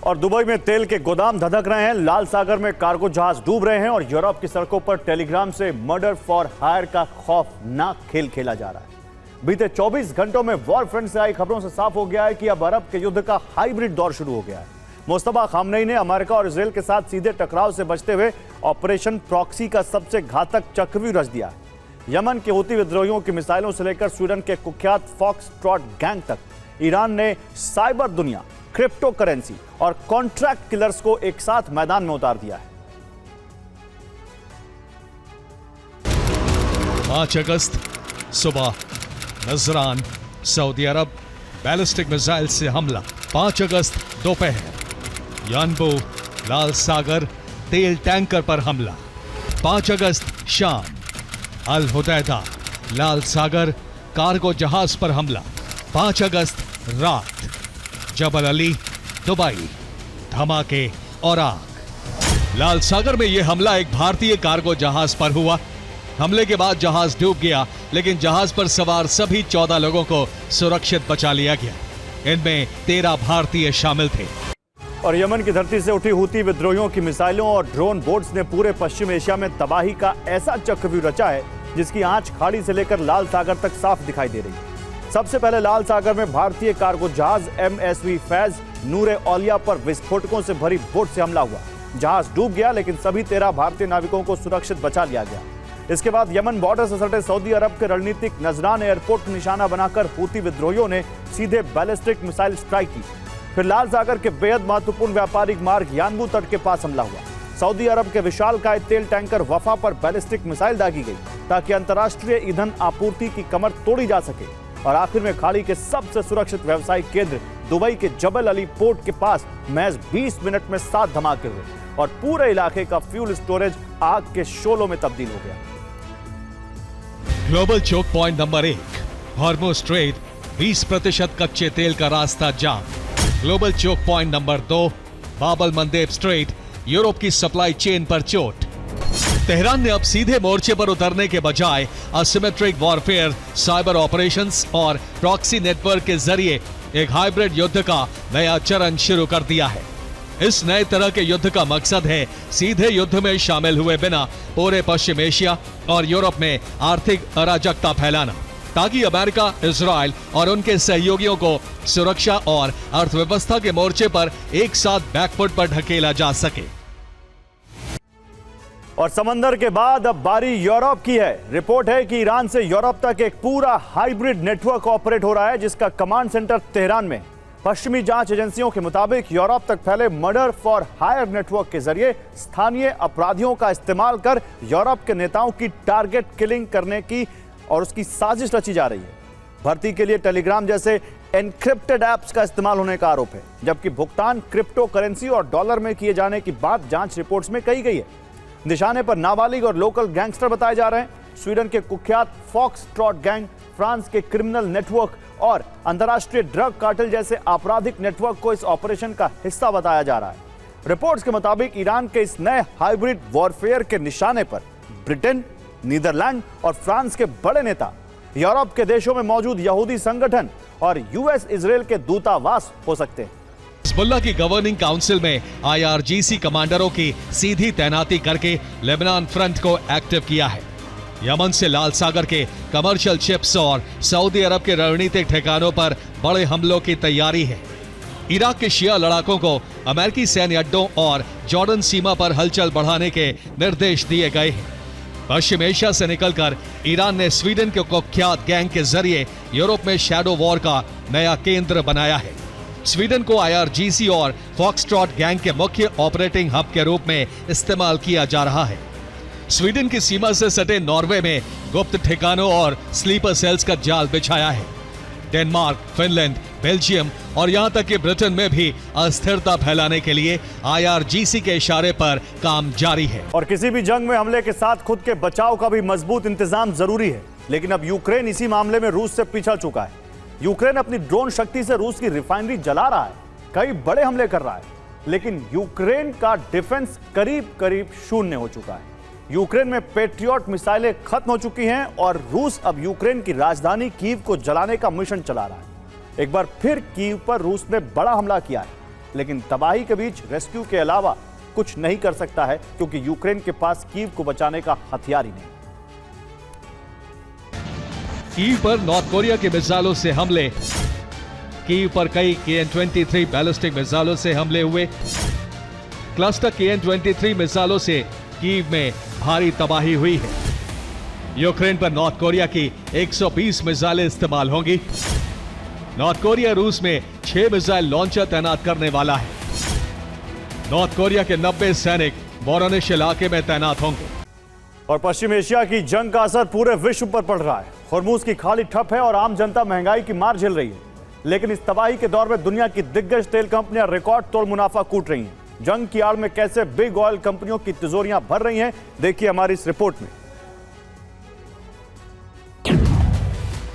और दुबई में तेल के गोदाम धधक रहे हैं, लाल सागर में कार्गो जहाज डूब रहे हैं और यूरोप की सड़कों पर टेलीग्राम से मर्डर फॉर हायर का खौफनाक खेल खेला जा रहा है। बीते 24 घंटों में वॉर फ्रंट से आई खबरों से साफ हो गया है कि अब अरब के युद्ध का हाइब्रिड दौर शुरू हो गया है। मुस्तफा खामनेई ने अमेरिका और इजरायल के साथ सीधे टकराव से बचते हुए ऑपरेशन प्रॉक्सी का सबसे घातक चक्रव्यूह रच दिया है। यमन के हूती विद्रोहियों की मिसाइलों से लेकर स्वीडन के कुख्यात फॉक्सट्रॉट गैंग तक ईरान ने साइबर दुनिया, क्रिप्टो करेंसी और कॉन्ट्रैक्ट किलर्स को एक साथ मैदान में उतार दिया है। 5 अगस्त सुबह नजरान सऊदी अरब बैलिस्टिक मिसाइल से हमला। 5 अगस्त दोपहर यानबू लाल सागर तेल टैंकर पर हमला। 5 अगस्त शाम अल हुदैदा लाल सागर कार्गो जहाज पर हमला। 5 अगस्त रात जबल अली दुबई धमाके और आग। लाल सागर में यह हमला एक भारतीय कार्गो जहाज पर हुआ। हमले के बाद जहाज डूब गया, लेकिन जहाज पर सवार सभी 14 लोगों को सुरक्षित बचा लिया गया। इनमें 13 भारतीय शामिल थे। और यमन की धरती से उठी हूती विद्रोहियों की मिसाइलों और ड्रोन बोट्स ने पूरे पश्चिम एशिया में तबाही का ऐसा चक्रव्यूह रचा है जिसकी आंच खाड़ी से लेकर लाल सागर तक साफ दिखाई दे रही है। सबसे पहले लाल सागर में भारतीय कार्गो जहाज MSV फैज नूरे औलिया पर विस्फोटकों से भरी बोट से हमला हुआ। जहाज डूब गया, लेकिन सभी 13 भारतीय नाविकों को सुरक्षित बचा लिया गया। इसके बाद यमन बॉर्डर से सटे सऊदी अरब के रणनीतिक नजरान एयरपोर्ट निशाना बनाकर हूती विद्रोहियों ने सीधे बैलिस्टिक मिसाइल स्ट्राइक की। फिर लाल सागर के बेहद महत्वपूर्ण व्यापारिक मार्ग यानबू तट के पास हमला हुआ। सऊदी अरब के विशालकाय तेल टैंकर वफा पर बैलिस्टिक मिसाइल दागी गई ताकि अंतर्राष्ट्रीय ईंधन आपूर्ति की कमर तोड़ी जा सके। और आखिर में खाड़ी के सबसे सुरक्षित व्यावसायिक केंद्र दुबई के जबल अली पोर्ट के पास महज 20 मिनट में 7 धमाके हुए और पूरे इलाके का फ्यूल स्टोरेज आग के शोलों में तब्दील हो गया। Global choke point number 1 Hormuz strait, 20% कच्चे तेल का रास्ता जाम। Global choke point number 2 Bab el Mandeb strait, Europe की सप्लाई चेन पर चोट। तेहरान ने अब सीधे मोर्चे पर उतरने के बजाय असिमेट्रिक वॉरफेयर, साइबर ऑपरेशंस और प्रॉक्सी नेटवर्क के जरिए एक हाइब्रिड युद्ध का नया चरण शुरू कर दिया है। इस नए तरह के युद्ध का मकसद है सीधे युद्ध में शामिल हुए बिना पूरे पश्चिम एशिया और यूरोप में आर्थिक अराजकता फैलाना, ताकि अमेरिका, इजराइल और उनके सहयोगियों को सुरक्षा और अर्थव्यवस्था के मोर्चे पर एक साथ बैकफुट पर ढकेला जा सके। और समंदर के बाद अब बारी यूरोप की है। रिपोर्ट है कि ईरान से यूरोप तक एक पूरा हाइब्रिड नेटवर्क ऑपरेट हो रहा है, जिसका कमांड सेंटर तेहरान में। पश्चिमी जांच एजेंसियों के मुताबिक यूरोप तक फैले मर्डर फॉर हायर नेटवर्क के जरिए स्थानीय अपराधियों का इस्तेमाल कर यूरोप के नेताओं की टारगेट किलिंग करने की और उसकी साजिश रची जा रही है। भर्ती के लिए टेलीग्राम जैसे एनक्रिप्टेड ऐप्स का इस्तेमाल होने का आरोप है, जबकि भुगतान क्रिप्टो करेंसी और डॉलर में किए जाने की बात जांच रिपोर्ट्स में कही गई है। निशाने पर नाबालिग और लोकल गैंगस्टर बताए जा रहे हैं। स्वीडन के कुख्यात फॉक्सट्रॉट गैंग, फ्रांस के क्रिमिनल नेटवर्क और अंतर्राष्ट्रीय ड्रग कार्टेल जैसे आपराधिक नेटवर्क को इस ऑपरेशन का हिस्सा बताया जा रहा है। रिपोर्ट्स के मुताबिक ईरान के इस नए हाइब्रिड वॉरफेयर के निशाने पर ब्रिटेन, नीदरलैंड और फ्रांस के बड़े नेता, यूरोप के देशों में मौजूद यहूदी संगठन और US इजरायल के दूतावास हो सकते हैं। हिजबुल्लाह की गवर्निंग काउंसिल में IRGC कमांडरों की सीधी तैनाती करके लेबनान फ्रंट को एक्टिव किया है। यमन से लाल सागर के कमर्शियल शिप्स और सऊदी अरब के रणनीतिक ठिकानों पर बड़े हमलों की तैयारी है। इराक के शिया लड़ाकों को अमेरिकी सैन्य अड्डों और जॉर्डन सीमा पर हलचल बढ़ाने के निर्देश दिए गए हैं। पश्चिम एशिया से निकलकर ईरान ने स्वीडन के कुख्यात गैंग के जरिए यूरोप में शैडो वॉर का नया केंद्र बनाया है। स्वीडन को IRGC और फॉक्सट्रॉट गैंग के मुख्य ऑपरेटिंग हब के रूप में इस्तेमाल किया जा रहा है। स्वीडन की सीमा से सटे नॉर्वे में गुप्त ठिकानों और स्लीपर सेल्स का जाल बिछाया है। डेनमार्क, फिनलैंड, बेल्जियम और यहां तक कि ब्रिटेन में भी अस्थिरता फैलाने के लिए IRGC के इशारे पर काम जारी है। और किसी भी जंग में हमले के साथ खुद के बचाव का भी मजबूत इंतजाम जरूरी है। लेकिन अब यूक्रेन इसी मामले में रूस से पिछड़ चुका है। यूक्रेन अपनी ड्रोन शक्ति से रूस की रिफाइनरी जला रहा है, कई बड़े हमले कर रहा है, लेकिन यूक्रेन का डिफेंस करीब करीब शून्य हो चुका है। यूक्रेन में पेट्रियट मिसाइलें खत्म हो चुकी हैं और रूस अब यूक्रेन की राजधानी कीव को जलाने का मिशन चला रहा है। एक बार फिर कीव पर रूस ने बड़ा हमला किया है। लेकिन तबाही के बीच रेस्क्यू के अलावा कुछ नहीं कर सकता है, क्योंकि यूक्रेन के पास कीव को बचाने का हथियार ही नहीं। कीव पर नॉर्थ कोरिया के मिसाइलों से हमले, कीव पर कई KN-23 बैलिस्टिक मिसाइलों से हमले हुए। क्लस्टर KN-23 मिसाइलों से कीव में भारी तबाही हुई है। यूक्रेन पर नॉर्थ कोरिया की 120 मिसाइलें इस्तेमाल होंगी। नॉर्थ कोरिया रूस में 6 मिसाइल लॉन्चर तैनात करने वाला है। नॉर्थ कोरिया के 90 सैनिक वोरोनिश इलाके में तैनात होंगे। और पश्चिम एशिया की जंग का असर पूरे विश्व पर पड़ रहा है। होर्मुज की खाड़ी ठप है और आम जनता महंगाई की मार झेल रही है। लेकिन इस तबाही के दौर में दुनिया की दिग्गज तेल कंपनियां रिकॉर्ड तोड़ मुनाफा कूट रही हैं। जंग की आड़ में कैसे बिग ऑयल कंपनियों की तिजोरियां भर रही हैं, देखिए हमारी इस रिपोर्ट में।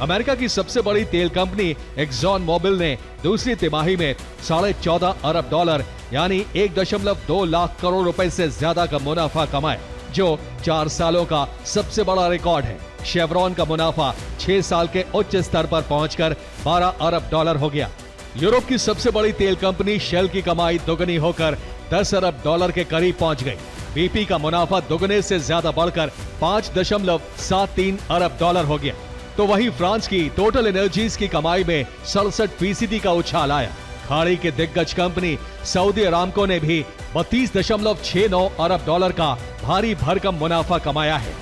अमेरिका की सबसे बड़ी तेल कंपनी एक्सॉन मोबिल ने दूसरी तिमाही में $14.5 अरब यानी 1.2 लाख करोड़ रुपए से ज्यादा का मुनाफा कमाया, जो 4 सालों का सबसे बड़ा रिकॉर्ड है। शेवरॉन का मुनाफा 6 साल के उच्च स्तर पर पहुंचकर $12 अरब हो गया। यूरोप की सबसे बड़ी तेल कंपनी शेल की कमाई दोगुनी होकर $10 अरब के करीब पहुंच गई। BP का मुनाफा दोगुने से ज्यादा बढ़कर $5.73 अरब हो गया। तो वहीं फ्रांस की टोटल एनर्जीज की कमाई में 67% का उछाल आया। खाड़ी के दिग्गज कंपनी सऊदी अरामको ने भी $32.69 अरब का भारी भरकम मुनाफा कमाया है।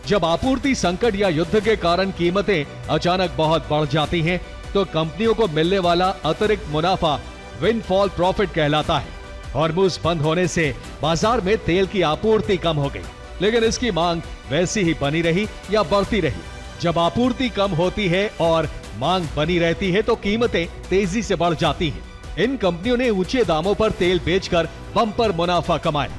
जब आपूर्ति संकट या युद्ध के कारण कीमतें अचानक बहुत बढ़ जाती हैं, तो कंपनियों को मिलने वाला अतिरिक्त मुनाफा विंडफॉल प्रॉफिट कहलाता है। हॉर्मुज बंद होने से बाजार में तेल की आपूर्ति कम हो गई, लेकिन इसकी मांग वैसी ही बनी रही या बढ़ती रही। जब आपूर्ति कम होती है और मांग बनी रहती है, तो कीमतें तेजी से बढ़ जाती हैं। इन कंपनियों ने ऊंचे दामों पर तेल बेचकर बम्पर मुनाफा कमाया।